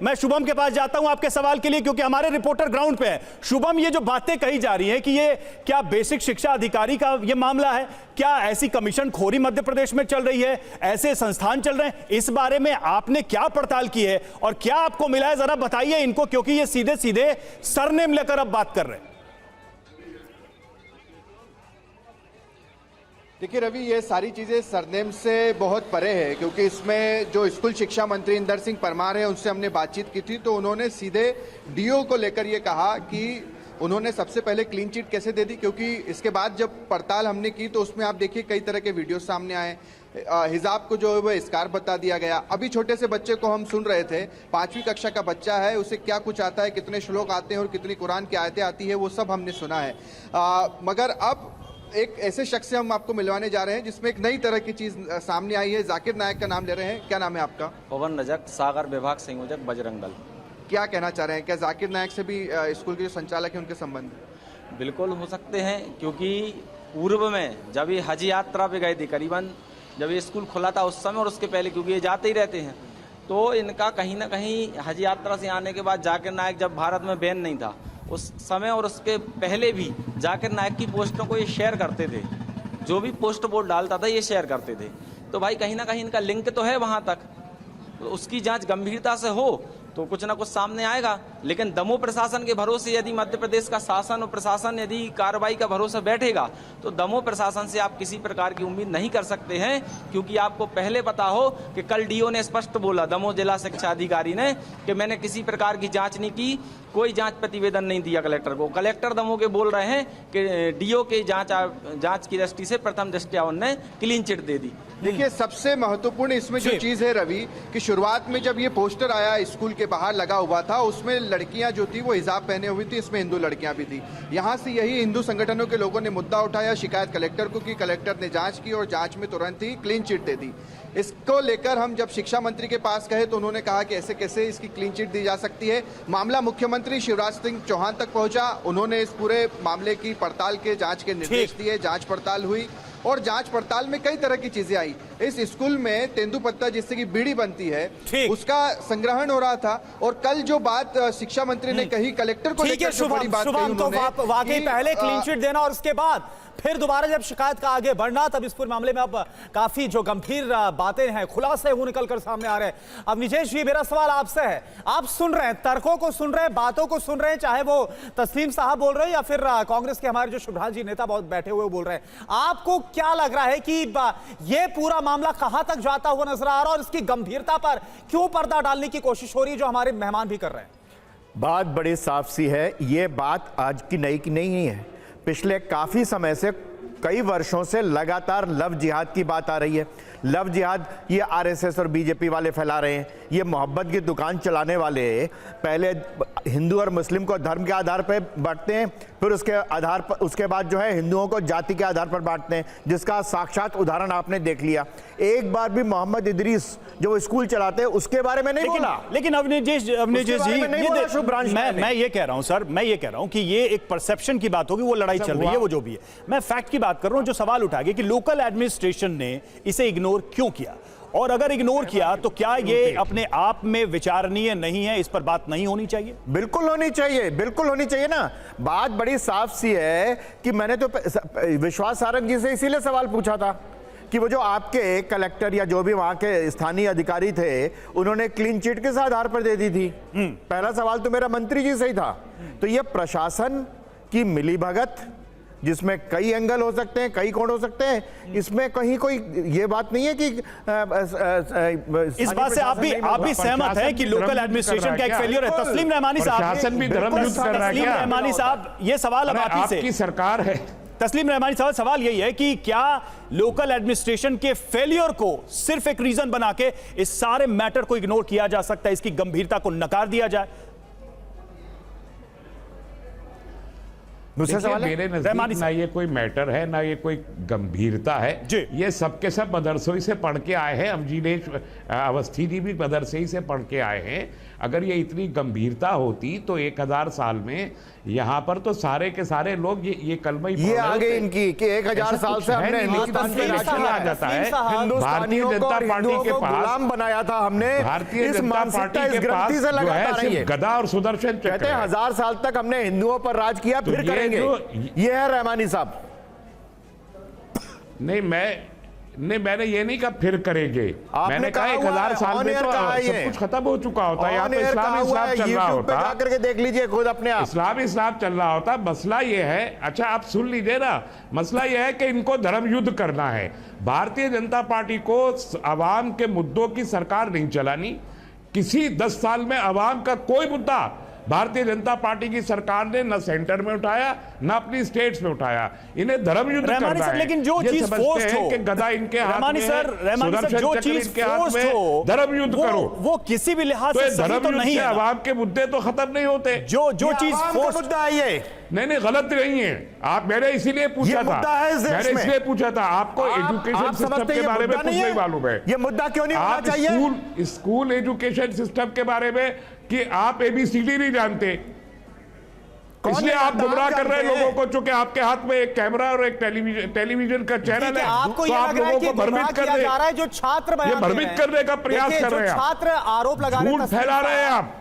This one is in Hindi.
मैं शुभम के पास जाता हूं आपके सवाल के लिए, क्योंकि हमारे रिपोर्टर ग्राउंड पे है। शुभम, ये जो बातें कही जा रही हैं कि ये क्या बेसिक शिक्षा अधिकारी का ये मामला है, क्या ऐसी कमीशन खोरी मध्य प्रदेश में चल रही है, ऐसे संस्थान चल रहे हैं, इस बारे में आपने क्या पड़ताल की है और क्या आपको मिला है, जरा बताइए इनको, क्योंकि ये सीधे सीधे सरनेम लेकर अब बात कर रहे हैं। देखिए रवि, ये सारी चीज़ें सरनेम से बहुत परे है, क्योंकि इसमें जो स्कूल शिक्षा मंत्री इंदर सिंह परमार है, उनसे हमने बातचीत की थी, तो उन्होंने सीधे डीओ को लेकर ये कहा कि उन्होंने सबसे पहले क्लीन चिट कैसे दे दी, क्योंकि इसके बाद जब पड़ताल हमने की तो उसमें आप देखिए कई तरह के वीडियो सामने आए। हिजाब को जो है वो स्कार बता दिया गया। अभी छोटे से बच्चे को हम सुन रहे थे, 5वीं कक्षा का बच्चा है, उसे क्या कुछ आता है, कितने श्लोक आते हैं और कितनी कुरान की आयतें आती है, वो सब हमने सुना है। मगर अब एक ऐसे शख्स से हम आपको मिलवाने जा रहे हैं जिसमें एक नई तरह की चीज सामने आई है। जाकिर नायक का नाम ले रहे हैं, क्या नाम है आपका? पवन रजक, सागर विभाग संयोजक, बजरंग दल। क्या कहना चाह रहे हैं, क्या जाकिर नायक से भी स्कूल के जो संचालक हैं उनके संबंध? बिल्कुल हो सकते हैं, क्योंकि पूर्व में जब ये हज यात्रा पे गए थे, करीबन जब ये स्कूल खुला था उस समय और उसके पहले, क्योंकि ये जाते ही रहते हैं, तो इनका कहीं ना कहीं हज यात्रा से आने के बाद जाकिर नायक जब भारत में बैन नहीं था उस समय और उसके पहले भी जाकिर नायक की पोस्टों को ये शेयर करते थे। जो भी पोस्ट बोर्ड डालता था ये शेयर करते थे। तो भाई कहीं ना कहीं इनका लिंक तो है वहाँ तक, तो उसकी जांच गंभीरता से हो तो कुछ ना कुछ सामने आएगा। लेकिन दमोह प्रशासन के भरोसे यदि मध्य प्रदेश का शासन और प्रशासन यदि कार्रवाई का भरोसा बैठेगा तो दमोह प्रशासन से आप किसी प्रकार की उम्मीद नहीं कर सकते हैं, क्योंकि आपको पहले पता हो कि कल डीओ ने स्पष्ट बोला, दमोह जिला शिक्षा अधिकारी ने, कि मैंने किसी प्रकार की जांच नहीं की, कोई जांच प्रतिवेदन नहीं दिया कलेक्टर को। कलेक्टर दमोह के बोल रहे हैं कि डीओ के जांच की दृष्टि से प्रथम दृष्टया उन्होंने क्लीन चिट दे दी। देखिए सबसे महत्वपूर्ण इसमें जो चीज है रवि, कि शुरुआत में जब ये पोस्टर आया स्कूल के बाहर लगा हुआ था, उसमें लड़कियां जो थी वो हिजाब पहने हुई थी, इसमें हिंदू लड़कियां भी थी। यहां से यही हिंदू संगठनों के लोगों ने मुद्दा उठाया, शिकायत कलेक्टर को की, कलेक्टर ने जांच की और जांच में तुरंत ही क्लीन चिट दे दी। इसको लेकर हम जब शिक्षा मंत्री के पास गए तो उन्होंने कहा कि ऐसे कैसे इसकी क्लीन चिट दी जा सकती है। मामला मुख्यमंत्री शिवराज सिंह चौहान तक पहुंचा, उन्होंने इस पूरे मामले की पड़ताल के जांच के निर्देश दिए, जांच पड़ताल हुई और जांच पड़ताल में कई तरह की चीजें आई। इस स्कूल में तेंदुपत्ता जिससे कि बीड़ी बनती है उसका संग्रहण हो रहा था। और कल जो बात शिक्षा मंत्री ने कही कलेक्टर को लेकर जो बड़ी बात कही उन्होंने, तो वाकई पहले क्लीन चिट देना और उसके बाद फिर दोबारा जब शिकायत का आगे बढ़ना, तब इस पूरे मामले में अब काफी जो गंभीर बातें हैं, खुलासे वो निकल कर सामने आ रहे हैं। अब निजेश जी, मेरा सवाल आपसे है, आप सुन रहे हैं, तर्कों को सुन रहे हैं, बातों को सुन रहे हैं, चाहे वो तस्लीम साहब बोल रहे हैं या फिर कांग्रेस के हमारे जो शुभ्रांश जी नेता बहुत बैठे हुए बोल रहे हैं, आपको क्या लग रहा है कि ये पूरा मामला कहां तक जाता हुआ नजर आ रहा है और इसकी गंभीरता पर क्यों पर्दा डालने की कोशिश हो रही है, जो हमारे मेहमान भी कर रहे हैं? बात बड़ी साफ सी है, ये बात आज की नई की नहीं है। पिछले काफी समय से, कई वर्षों से लगातार लव जिहाद की बात आ रही है। लव जिहाद ये आरएसएस और बीजेपी वाले फैला रहे हैं। ये मोहब्बत की दुकान चलाने वाले पहले हिंदू और मुस्लिम को धर्म के आधार पर बांटते हैं, फिर उसके बाद जो है हिंदुओं को जाति के आधार पर बांटते हैं, जिसका साक्षात उदाहरण आपने देख लिया। एक बार भी मोहम्मद इदरीस जो स्कूल चलाते हैं उसके बारे में नहीं बोला। लेकिन अवनीश जी, मैं ये कह रहा हूं सर, मैं ये कह रहा हूं कि ये एक परसेप्शन की बात होगी, वो लड़ाई चल रही है, वो जो भी है। मैं फैक्ट की बात कर रहा हूं, जो सवाल उठा गया कि लोकल एडमिनिस्ट्रेशन ने इसे इग्नोर क्यों किया, और अगर इग्नोर किया तो क्या ये अपने आप में विचारणीय नहीं है? इस पर बात नहीं होनी चाहिए? बिल्कुल होनी चाहिए, बिल्कुल होनी चाहिए ना। बात बड़ी साफ सी है कि मैंने तो विश्वास सारंग जी से इसीलिए सवाल पूछा था कि वो जो आपके कलेक्टर या जो भी वहां के स्थानीय अधिकारी थे, उन्होंने क्लीन चिट किस आधार पर दे दी थी। पहला सवाल तो मेरा मंत्री जी से ही था। तो ये प्रशासन की मिलीभगत, जिसमें कई एंगल हो सकते हैं, कई कोण हो सकते हैं, इसमें कहीं कोई ये बात नहीं है कि इस बात से आप भी सहमत हैं कि लोकल एडमिनिस्ट्रेशन का एक फेलियर है? तस्लीम रहमानी साहब, तस्लीम रहमानी साहब, ये सवाल अब आप ही से, सरकार है। तस्लीम रहमानी साहब, सवाल यही है कि क्या लोकल एडमिनिस्ट्रेशन के फेलियर को सिर्फ एक रीजन बना के इस सारे मैटर को इग्नोर किया जा सकता है, इसकी गंभीरता को नकार दिया जाए? दूसरा देखिए, सवाल है मेरे रहमानी नजदीक ना ये कोई मैटर है ना ये कोई गंभीरता है। जी। ये सबके सब मदरसों से पढ़ के आए हैं। अवजीनेश अवस्थी जी भी मदरसे ही से पढ़ के आए हैं। अगर ये इतनी गंभीरता होती तो 1000 साल में यहाँ पर तो सारे के सारे लोग ये कलमा ही ये पढ़ रहे आगे थे। इनकी कि 1000 ऐसा साल कुछ से है हमने नहीं, हिंदुस्तान लेकिन पे राज तस्लीम किया साहब, आ जाता है। तस्लीम साहब, हिंदुस्तानियों भारतीय को और जनता पार्टी हिंदुओं के को पास गुलाम बनाया था हमने। भारतीय इस जनता मानसिकता पार्टी इस के पास ग्रंथि से जो लगातार है आई है। सिर्फ गदा और सुदर्शन चक्र कहते हैं है। 1000 साल तक हमने हिंदुओं पर राज किया, तो फिर ये करेंगे। जो- ये है रहमानी साहब। नहीं मैंने ये नहीं कहा फिर करेंगे। आपने मैंने कहा कहा 1000 साल on में air तो कहा सब ये। कुछ खत्म हो चुका होता है। यहाँ On तो air इस्लाम कहा हुआ है, चल रहा YouTube पे होता। जाकर के देख लीजिए खुद अपने आप। इस्लाम चल रहा होता। मसला ये है, अच्छा आप सुन लीजिए ना, मसला ये है कि इनको धर्म युद्ध करना है। भारतीय जनता पार्टी को अवाम के मुद्दों की सरकार नहीं चलानी। किसी 10 साल में अवाम का कोई मुद्दा भारतीय जनता पार्टी की सरकार ने न सेंटर में उठाया न अपनी स्टेट्स में उठाया। इन्हें धर्म युद्ध रहमानी करना सर, है। लेकिन जो ये चीज समझते forced हैं हो, कि गदा इनके हाथ में रहमानी है, सर, सुदर्शन जो चक्र चीज इनके हाथ forced में, हो, धर्म युद्ध करो। वो किसी भी लिहाज तो से ये सही धर्म तो युद्ध नहीं से है ना। अवाम के मुद्दे तो खत्म नहीं होते। जो चीज आवाम का forced मुद्दा है ये। नहीं गलत नहीं है। आप मैंने इसीलिए पूछा था, मुद्दा है इस देश मैंने में। इसलिए पूछा था आपको एजुकेशन आप सिस्टम समझते हैं के ये बारे में मुद्दा कुछ नहीं नहीं मालूम है। ये मुद्दा क्यों नहीं होना आप चाहिए? स्कूल एजुकेशन सिस्टम के बारे में कि आप ABCD नहीं जानते, कौन इसलिए नहीं आप जानता? गुमराह आप कर रहे हैं जानते हैं। लोगों को। चूंकि आपके हाथ में एक कैमरा और एक टेलीविजन का चैनल देखिए, है, आपको तो ये आप लग रहा है लोगों कि को गुमराह भ्रमित कर किया रहे जा रहा है जो छात्र बयान दे भ्रमित रहे हैं। करने का प्रयास देखिए, कर जो रहे हैं आप। छात्र आरोप लगा रहे हैं, झूठ तस्लीम फैला रहे हैं साहब, आप।